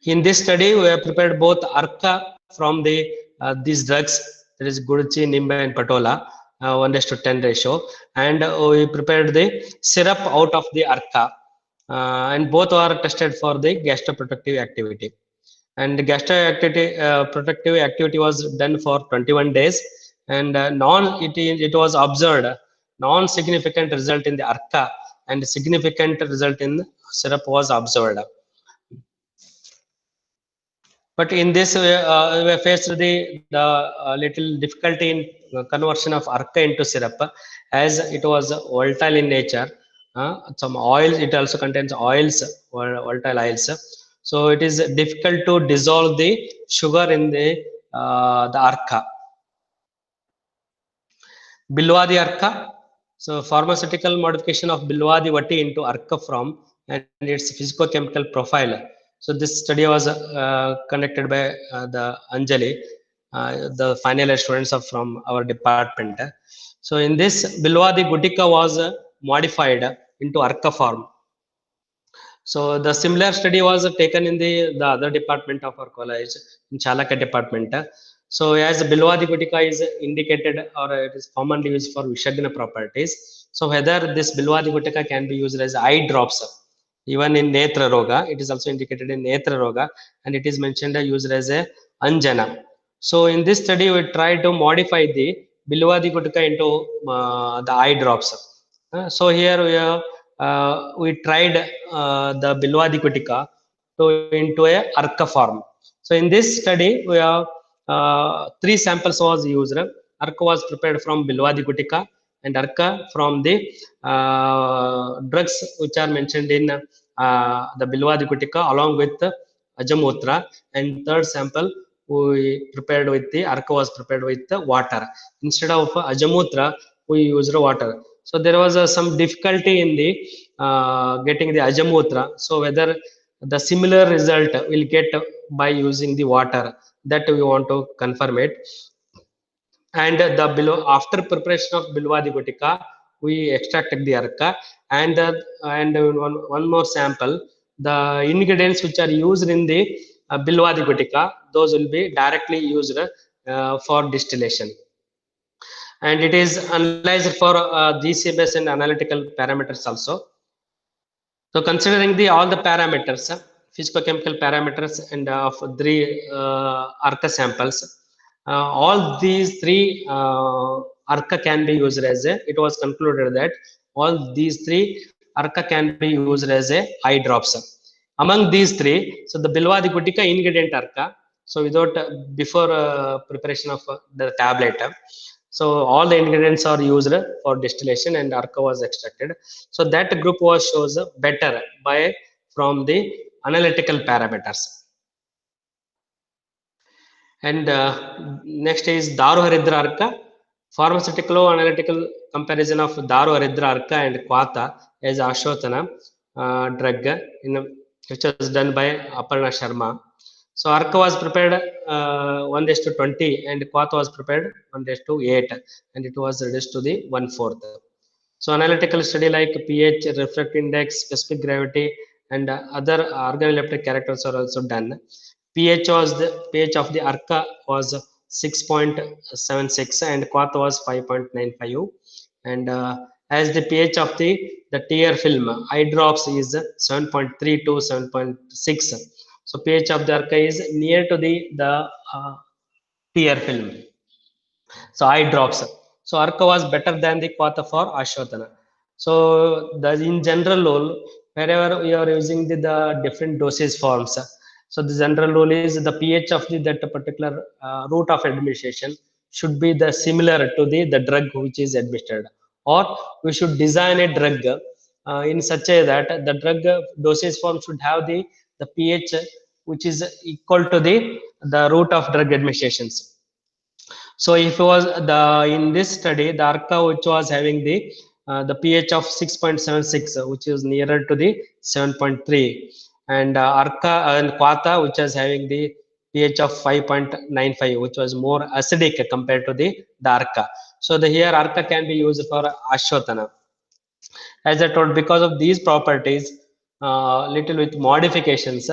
In this study, we have prepared both Arka from the these drugs, that is Gudchi, Nimba, and Patola, 1:10 ratio, and we prepared the syrup out of the Arka, and both are tested for the gastroprotective activity. And the protective activity was done for 21 days, and it was observed non-significant result in the Arka, and significant result in syrup was observed. But in this, we faced the little difficulty in conversion of Arka into syrup, as it was volatile in nature. Some oils, it also contains oils, volatile oils. So it is difficult to dissolve the sugar in the Arka. Bilwadi Arka. So pharmaceutical modification of Bilwadi Vati into Arka form and its physicochemical profile. So this study was conducted by the Anjali, the final year students of from our department. So in this, Bilwadi Gutika was modified into Arka form. So the similar study was taken in the other department of our college, in Chalaka department. So as Bilwadi Gutika is indicated, or it is commonly used for Vishagna properties. So whether this Bilwadi Gutika can be used as eye drops, even in Netra Roga, it is also indicated in Netra Roga, and it is mentioned used as a Anjana. So in this study, we tried to modify the Bilwadi Gutika into the eye drops. So here we tried the Bilwadi Gutika into a Arka form. So in this study, we have 3 samples was used. Arka was prepared from Bilwadi Gutika, and Arka from the drugs which are mentioned in the Bilwadi Gutika along with Ajamutra, and third sample we prepared with the Arka was prepared with the water. Instead of Ajamutra, we used water. So there was some difficulty in the getting the Ajamutra. So whether the similar result will get by using the water, that we want to confirm it. And the below, after preparation of Bilwadi Gutika, we extracted the Arka, and one more sample, the ingredients which are used in the Bilwadi Gutika, those will be directly used for distillation. And it is analyzed for GCMS and analytical parameters also. So considering all the parameters, physicochemical parameters, and of 3 Arka samples, all these 3 Arka can be used as a, it was concluded that all these 3 Arka can be used as a eye drops. Among these 3, so the Bilwadi Gutika ingredient Arka, so without before preparation of the tablet, so all the ingredients are used for distillation, and Arka was extracted. So that group was shows better by from the analytical parameters. And next is Daru Haridra Arka. Pharmaceutical analytical comparison of Daru Haridra Arka and Quata as Ashotana drug, which was done by Aparna Sharma. So Arka was prepared 1:20, and Quata was prepared 1:8, and it was reduced to the 1/4. So analytical study like pH, refractive index, specific gravity, and other organoleptic characters are also done. pH of the Arka was 6.76, and Quata was 5.95, and as the pH of the tear film eye drops is 7.3 to 7.6. So pH of the Arka is near to the tear film. So eye drops. So Arka was better than the Quata for Ashwatana. So in general rule, wherever we are using the different dosage forms, so the general rule is the pH of that particular route of administration should be the similar to the drug which is administered, or we should design a drug in such a that the drug dosage form should have the pH which is equal to the route of drug administrations. So if it was in this study, the Arka which was having the pH of 6.76, which is nearer to the 7.3, and Arka and Quata which was having the pH of 5.95, which was more acidic compared to the Arka. So here Arka can be used for Ashwatana. As I told, because of these properties, little with modifications,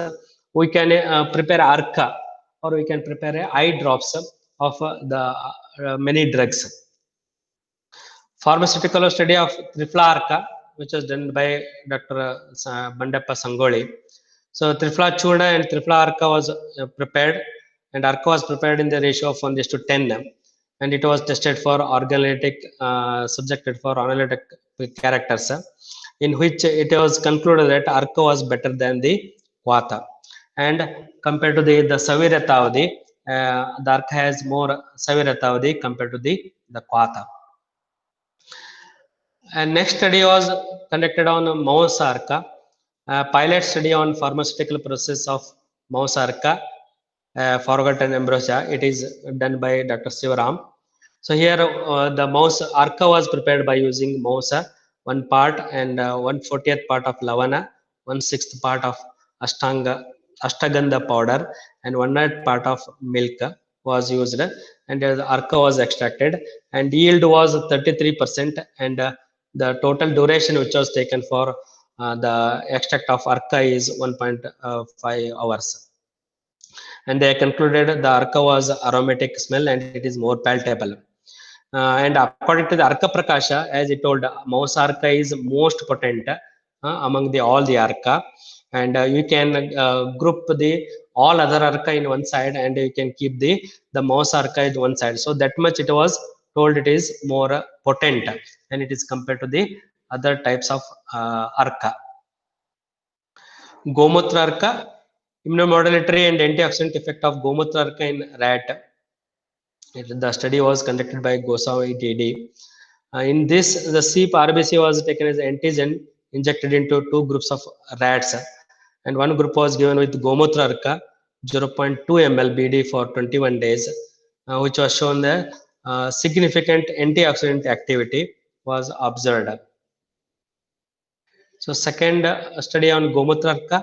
we can prepare ARCA, or we can prepare eye drops of the many drugs. Pharmaceutical study of Trifla ARCA, which was done by Dr. Bandappa Sangoli. So Trifla Churna and Trifla ARCA was prepared, and ARCA was prepared in the ratio of 1:10, and it was tested for organoleptic, subjected for organoleptic characters, in which it was concluded that ARCA was better than the Vata. And compared to the Saviratavadi, the ARCA has more Saviratavadi compared to the Vata. And next study was conducted on mouse ARCA, a pilot study on pharmaceutical process of mouse ARCA, forgotten ambrosia. It is done by Dr. Sivaram. So here the mouse ARCA was prepared by using mouse, 1 part and 1/40th part of lavana, 1/6th part of ashtagandha powder, and 1/9th part of milk was used, and the ARCA was extracted, and yield was 33%, and the total duration which was taken for the extract of ARCA is 1.5 hours. And they concluded the ARCA was aromatic smell and it is more palatable. And according to the ARCA Prakasha, as he told, mouse ARCA is most potent among the all the ARCA, and you can group the all other ARCA in one side, and you can keep the mouse ARCA in one side. So that much it was told it is more potent, and it is compared to the other types of ARCA. Gomutra ARCA, immunomodulatory and antioxidant effect of Gomutra ARCA in rat. The study was conducted by Goswami DD. In this, the CEP RBC was taken as antigen, injected into 2 groups of rats, and 1 group was given with Gomutra ARCA 0.2 ml BD for 21 days, which was shown the significant antioxidant activity was observed. So second study on Gomutra ARCA,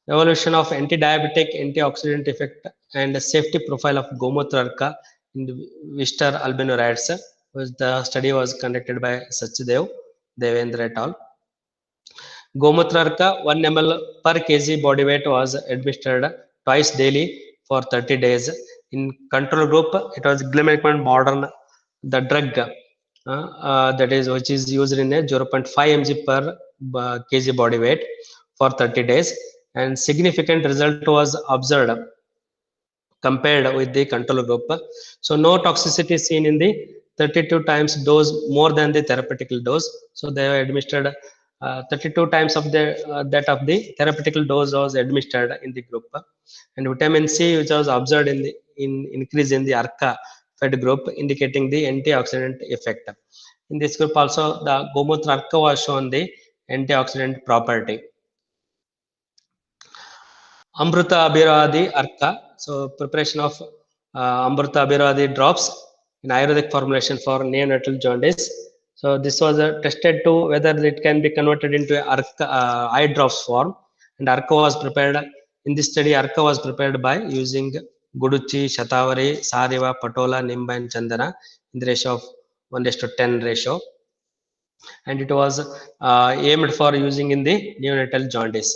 evolution of anti-diabetic, antioxidant effect and safety profile of Gomutra ARCA in the Wistar albino rats. The study was conducted by Sachidev Devendra et al. Gomutra ARCA 1 ml per kg body weight was administered twice daily for 30 days. In control group, it was glimepiride modern, the drug that is which is used in a 0.5 mg per kg body weight for 30 days, and significant result was observed compared with the control group. So no toxicity seen in the 32 times dose more than the therapeutical dose. So they were administered 32 times of the that of the therapeutical dose was administered in the group, and vitamin C which was observed in the increase in the ARCA fed group, indicating the antioxidant effect. In this group also the Gomutra ARCA was shown the antioxidant property. Amruta Abhiradi ARCA, so preparation of Amruta Abhiradi drops in Ayurvedic formulation for neonatal jaundice. So this was tested to whether it can be converted into ARCA, eye drops form, and ARCA was prepared. In this study, ARCA was prepared by using Guduchi, Shatavari, Sariva, Patola, Nimba, and Chandana in the ratio of 1:10 ratio, and it was aimed for using in the neonatal jaundice.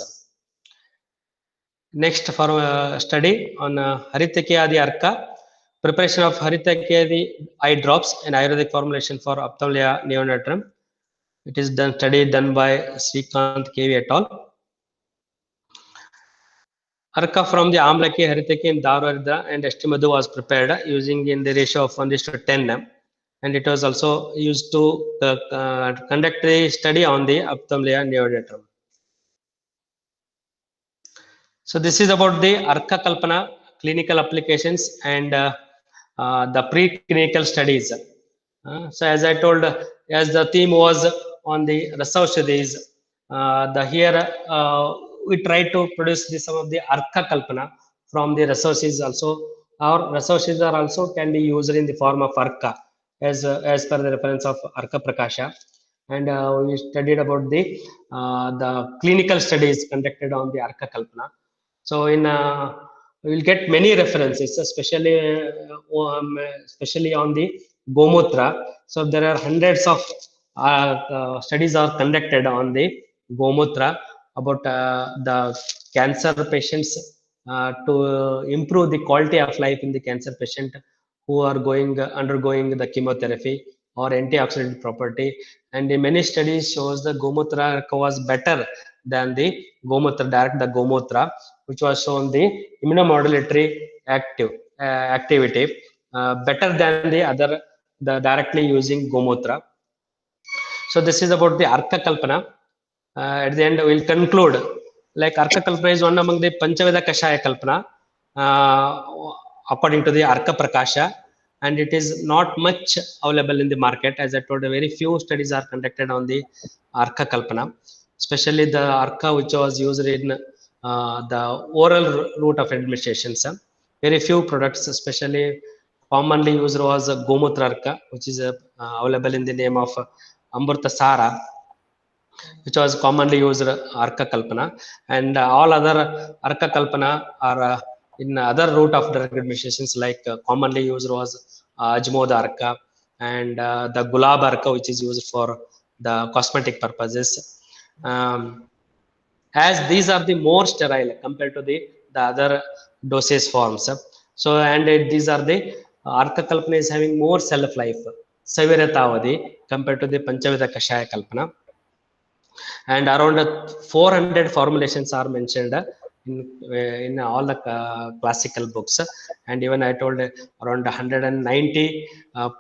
Next, for study on Haritakyadi ARCA, preparation of Haritakyadi eye drops and Ayurvedic formulation for Ophthalmia neonatum. It is study done by Srikanth KV et al. ARCA from the Amlaki, Haritaki, and Davarda and Estimadu was prepared using in the ratio of 1:10, and it was also used to conduct a study on the Ophthalmia neonatum. So this is about the ARCA Kalpana clinical applications and the preclinical studies. So as I told, as the theme was on the Rasaushadhis, here we try to produce some of the ARCA Kalpana from the Rasaushadhis also. Our Rasaushadhis are also can be used in the form of ARCA as per the reference of ARCA Prakasha. And we studied about the clinical studies conducted on the ARCA Kalpana. So in we will get many references, especially on the Gomutra. So there are hundreds of studies are conducted on the Gomutra, about the cancer patients to improve the quality of life in the cancer patient who are undergoing the chemotherapy or antioxidant property. And in many studies shows the gomutra was better than the direct the gomutra, which was shown the immunomodulatory activity better than the directly using gomutra. So this is about the Arka Kalpana. At the end, we'll conclude. Like Arka Kalpana is one among the Panchaveda Kashaya Kalpana, according to the Arka Prakasha, and it is not much available in the market. As I told, very few studies are conducted on the Arka Kalpana, especially the Arka which was used in the oral route of administration. Very few products, especially commonly used was Gomutra Arka, which is available in the name of Amrita Sara, which was commonly used Arka Kalpana, and all other Arka Kalpana are in other route of drug administrations, like commonly used was Ajmod Arka and the Gulab Arka, which is used for the cosmetic purposes. As these are the more sterile compared to the other dosage forms. So, and these are the Arka Kalpana is having more shelf life, Saviratavadi, compared to the Panchaveda Kashaya Kalpana. And around 400 formulations are mentioned in all the classical books. And even I told around 190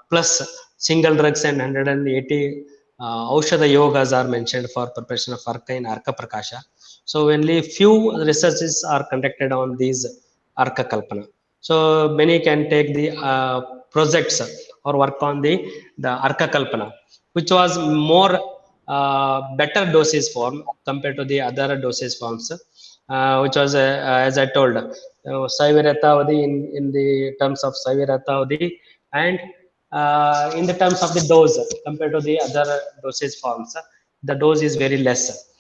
plus single drugs and 180 Aushadha yogas are mentioned for preparation of Arka in Arka Prakasha. So only few researches are conducted on these Arka Kalpana. So many can take the projects or work on the Arka Kalpana, which was more better dosage form compared to the other dosage forms, which was as I told, Saiviratavadi in the terms of Saiviratavadi, and in the terms of the dose compared to the other dosage forms, the dose is very less.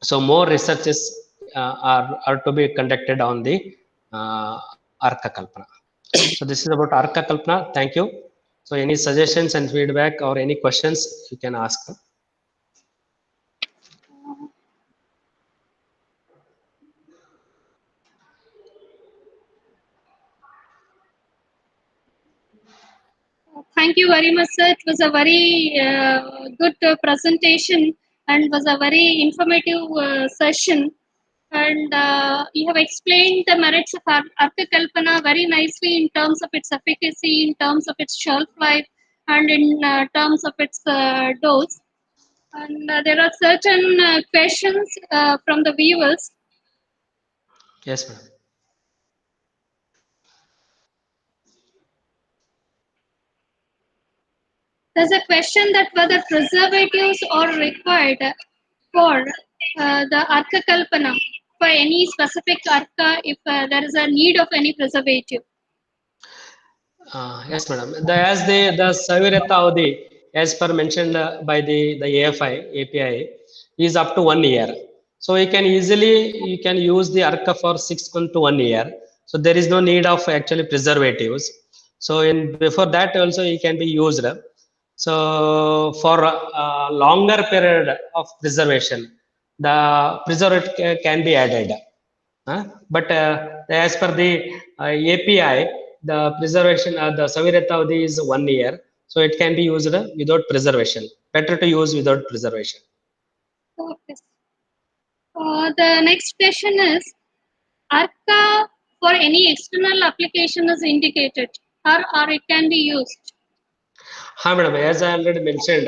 So more researches are to be conducted on the Arka Kalpana. So this is about Arka Kalpana. Thank you. So any suggestions and feedback or any questions you can ask. Thank you very much, sir. It was a very good presentation and was a very informative session. And you have explained the merits of Arka Kalpana very nicely in terms of its efficacy, in terms of its shelf life, and in terms of its dose. And there are certain questions from the viewers. Yes, madam. There's a question that whether preservatives are required for the Arka Kalpana, for any specific Arka, if there is a need of any preservative. Yes, madam. As the Saviratavadi, as per mentioned by the API, is up to 1 year. So you can use the Arka for 6 months to 1 year. So there is no need of actually preservatives. So in before that also it can be used. So for a longer period of preservation, the preservative can be added. But as per the API, the preservation, the Saviratavadi is 1 year. So it can be used without preservation. Better to use without preservation. Okay. The next question is, Arka for any external application is indicated, or it can be used. Ha, madam, as I already mentioned,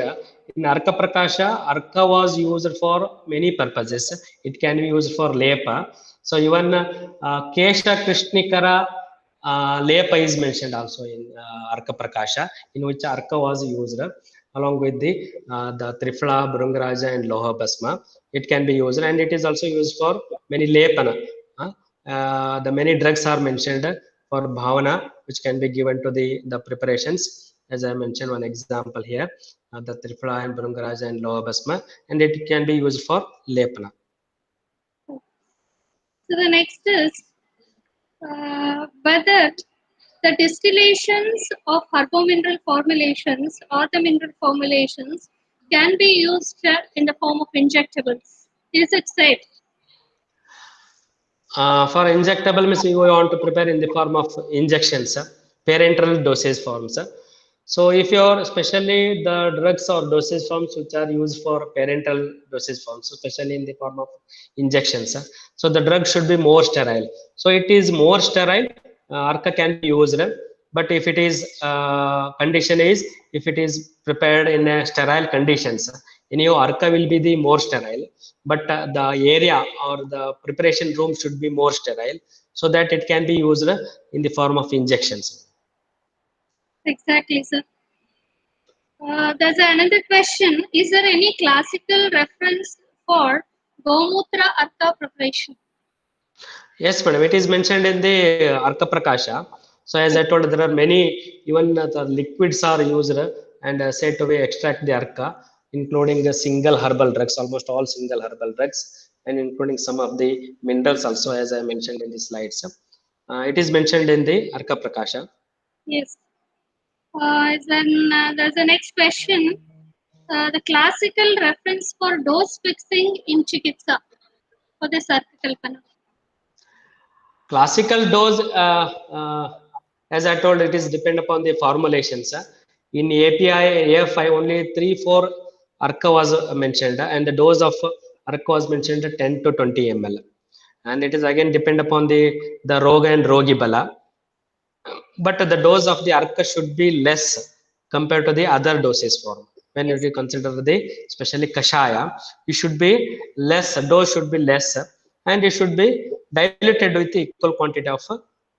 in Arka Prakasha, Arka was used for many purposes. It can be used for lepa. So even Kesha Krishnikara lepa is mentioned also in Arka Prakasha, in which Arka was used along with the Trifla, Brungaraja and Loha Basma. It can be used, and it is also used for many lepana. The many drugs are mentioned for bhavana, which can be given to the preparations. As I mentioned one example here, the Trifla and Brungaraja and Loha Basma, and it can be used for lepana. So the next is whether the distillations of herbomineral formulations or the mineral formulations can be used in the form of injectables. is it safe? For injectable means we want to prepare in the form of injections, parenteral dosage forms. So if you're especially the drugs or dosage forms which are used for parenteral dosage forms, especially in the form of injections, so the drug should be more sterile. So it is more sterile. ARCA can be used, but if it is condition is if it is prepared in a sterile conditions, anyhow ARCA will be the more sterile, but the area or the preparation room should be more sterile so that it can be used in the form of injections. Exactly, sir. There's another question. Is there any classical reference for Gomutra Arka preparation? Yes, madam. It is mentioned in the Arka Prakasha. So as I told, there are many, even the liquids are used and said to be extract the Arka, including the single herbal drugs, almost all single herbal drugs, and including some of the minerals also, as I mentioned in the slides. It is mentioned in the Arka Prakasha. Yes. Then there's the next question. The classical reference for dose fixing in Chikitsa for the Sarkakalpana. Classical dose, as I told, it is depend upon the formulations. In API, AFI, only 3-4 ARCA was mentioned, and the dose of ARCA was mentioned 10 to 20 ml. And it is again depend upon the Roga and Rogi Bala. But the dose of the ARCA should be less compared to the other doses form. When Yes. you consider the especially Kashaya, it should be less, dose should be less, and it should be diluted with equal quantity of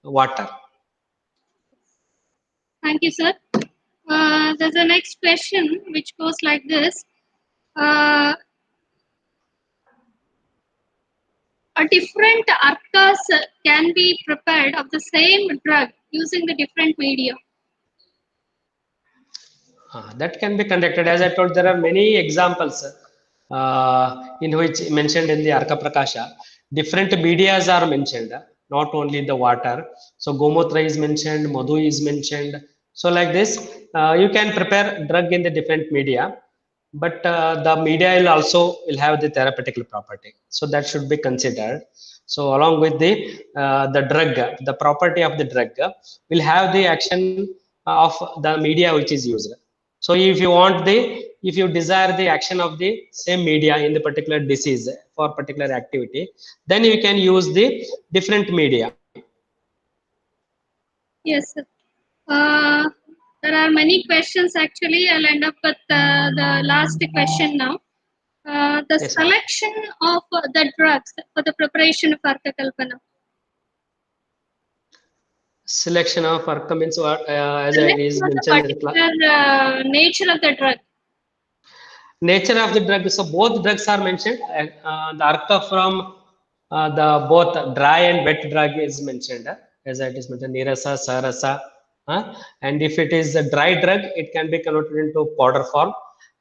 water. Thank you, sir. There's a next question which goes like this. A different arcas can be prepared of the same drug using the different media. That can be conducted. As I told, there are many examples in which mentioned in the Arka Prakasha. Different medias are mentioned, not only the water. So Gomutra is mentioned, Madhu is mentioned. So like this, you can prepare drug in the different media, but the media will have the therapeutical property. So that should be considered. So along with the drug, the property of the drug will have the action of the media which is used. So if you desire the action of the same media in the particular disease for particular activity, then you can use the different media. Yes, sir. Uh, there are many questions actually. I'll end up with the last question now. The Yes, ma'am. selection of the drugs for the preparation of Arka Kalpana. Selection of ARCA means what? As I Selection is of the mentioned in the class. particular nature of the drug. Nature of the drug. So both drugs are mentioned. The ARCA from the both dry and wet drug is mentioned. As it is mentioned, Nirasa, Sarasa. And if it is a dry drug, it can be converted into powder form.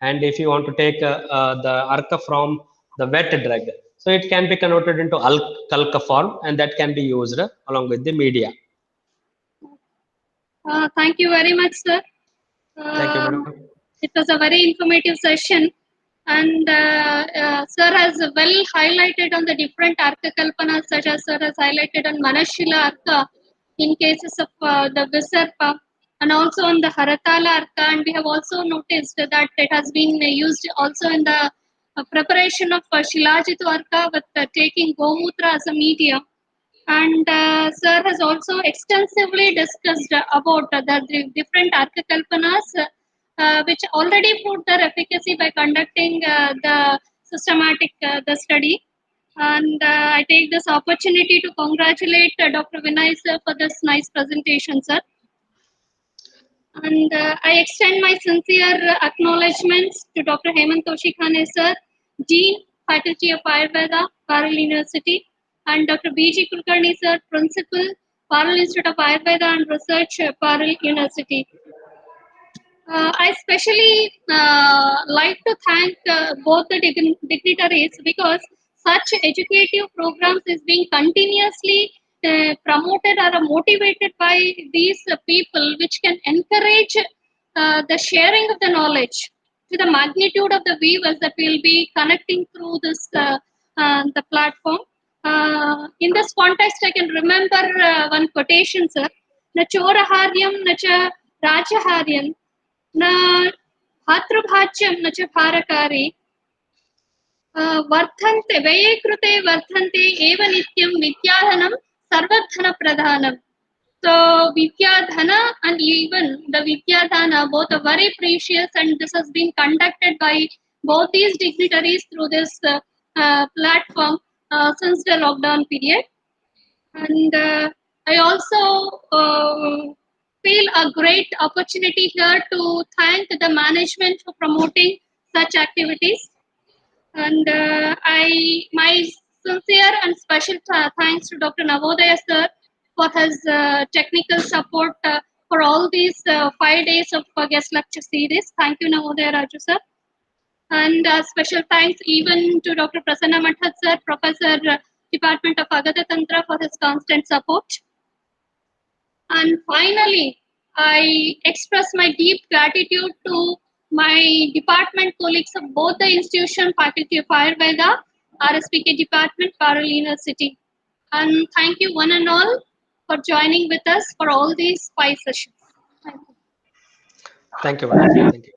And if you want to take the ARCA from the wet drug, so it can be converted into alka form, and that can be used along with the media. Thank you very much, sir. Thank you, Um, madam. it was a very informative session, and sir has well highlighted on the different Arka Kalpanas, such as sir has highlighted on Manashila Arka in cases of the Visarpa, and also on the Haratala Arka, and we have also noticed that it has been used also in the preparation of Shilajitu Arka with taking Gomutra as a medium. And sir has also extensively discussed about the different archekalpanas, which already proved their efficacy by conducting the systematic the study. And I take this opportunity to congratulate Dr. Vinay sir for this nice presentation, sir. And I extend my sincere acknowledgements to Dr. Hemant Toshikhane sir, Dean, Faculty of Ayurveda, Parel University, and Dr. B.G. Kulkarni sir, Principal, Parel Institute of Ayurveda and Research, Parel University. I especially like to thank both the dignitaries because such educative programs is being continuously promoted or motivated by these people, which can encourage the sharing of the knowledge to the magnitude of the viewers that will be connecting through this the platform. In this context, I can remember one quotation, sir. Na choraharyam, na cha rajaharyam, na bhatrubhajyam, na cha bharakari. Varthante, vaye krute varthante eva nityam vidyadhanam sarvadhana pradhanam. So Vidyadhana and even the Vidyadhana both are very precious, and this has been conducted by both these dignitaries through this platform since the lockdown period. And I also feel a great opportunity here to thank the management for promoting such activities. And my sincere and special thanks to Dr. Navodaya sir for his technical support for all these 5 days of guest lecture series. Thank you, Navodaya Raju sir. And special thanks even to Dr. Prasanna Mathat sir, Professor Department of Agata Tantra for his constant support. And finally, I express my deep gratitude to my department colleagues of both the institution, Faculty of Ayurveda, RSPK Department, Parallel University. And thank you one and all for joining with us for all these 5 sessions. Thank you. Thank you, madam. Thank you.